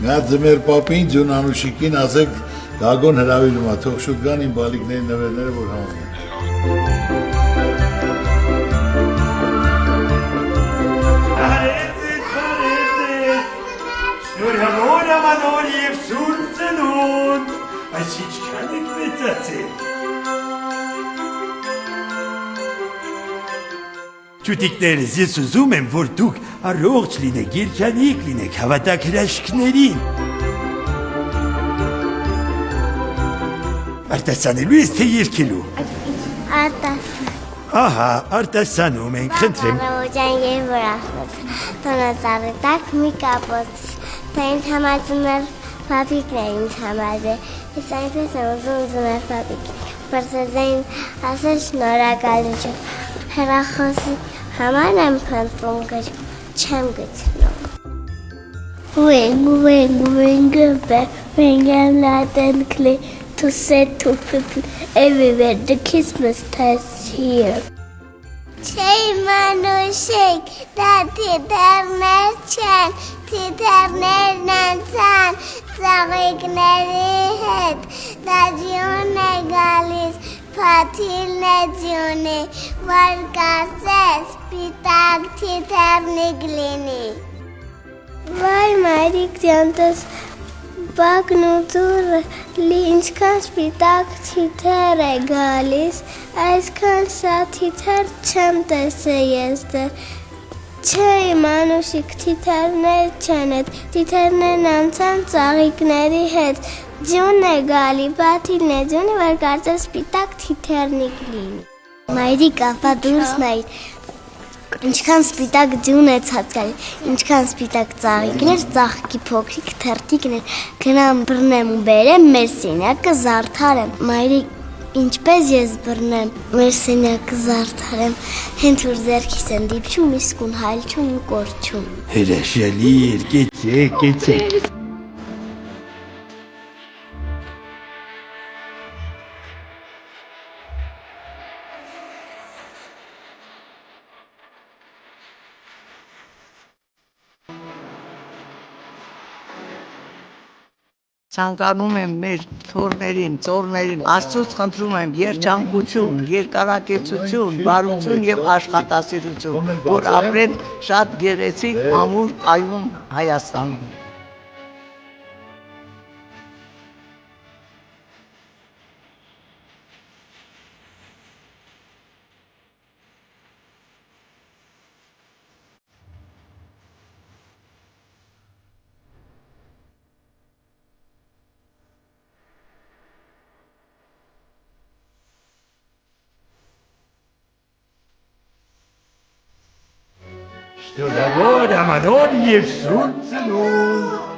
Նա ձմեր պապին, ձյուն Անուշիկին ասեք Գագոն հրավիրում է, թող շուտ գան իմ բալիկների նվերները, որ համոզեն։ Շնոր համոր ամանոր և սուր ծնունդ, այս իչքան եք մեծացել։ Ճուտիկներս ես ուզում եմ, որ դուք առողջ լինեք, երջանիկ լինեք, հավատակ հրաշքներին։ Արտասանելու ես թե երկելու։ Արտասան։ Ահա, արտասանում ենք, խնդրեմ։ Բարոջան և վրախոց, տոնածավի տակ մի կապոց, թե ինձ համար ձմեր պապիկներ ինձ համար է, ես այնպես եմ ուզում ձմեր պապիկ, բրծեզային ասել շնորհակալություն, հեռախոսի համար եմ փնտրում գճ, չեմ գցնում։ When I'm loud and clear to say to people everywhere the Christmas time is here. Չէի մանուշիկ, դա թիթեռներ չեն, թիթեռներն անցան ծաղիկների հետ, դա ձյուն է գալիս, փաթիլն է ձյունի, որ կարծես սպիտակ թիթեռնիկ լինի։ Վայ մայրիկ ջանտես, բակն ու դուրը լի ինչքան սպիտակ թիթեռ է գալիս, այսքան շատ թիթեռ չեմ տեսել ես դեռ, չէ իմ Անուշիկ թիթեռներ չեն էդ, թիթեռներն անցան ծաղիկների հետ, ձյուն է գալի, փաթիլն է ձյունի, որ կարծես սպիտակ թիթեռնիկ լինի։ Մայրիկ ապա դուրս նայիր, ինչքան սպիտակ ձյուն է ցածկալի, ինչքան սպիտակ ծաղիկներ, ծաղկի փոքրիկ թերթիկներ, գնամ բռնեմ ու բերեմ մեր սենյակը զարդարեմ։ Մայրիկ, ինչպես ես բռնեմ մեր սենյակը զարդարեմ, հենց որ ձեռքիս են դիպչում, իսկուն հայլչում ու կորչում։ Հրաշալի էր, կեցեք։ Ցանկանում եմ մեր թորներին, ծորներին, Աստծուց խնդրում եմ երջանկություն, երկարակեցություն, բարություն եւ աշխատասիրություն, որ ապրեն շատ գեղեցիկ, ամուր, կայուն Հայաստանում։ Շնորհավոր ամանոր և սուր ծնունդ։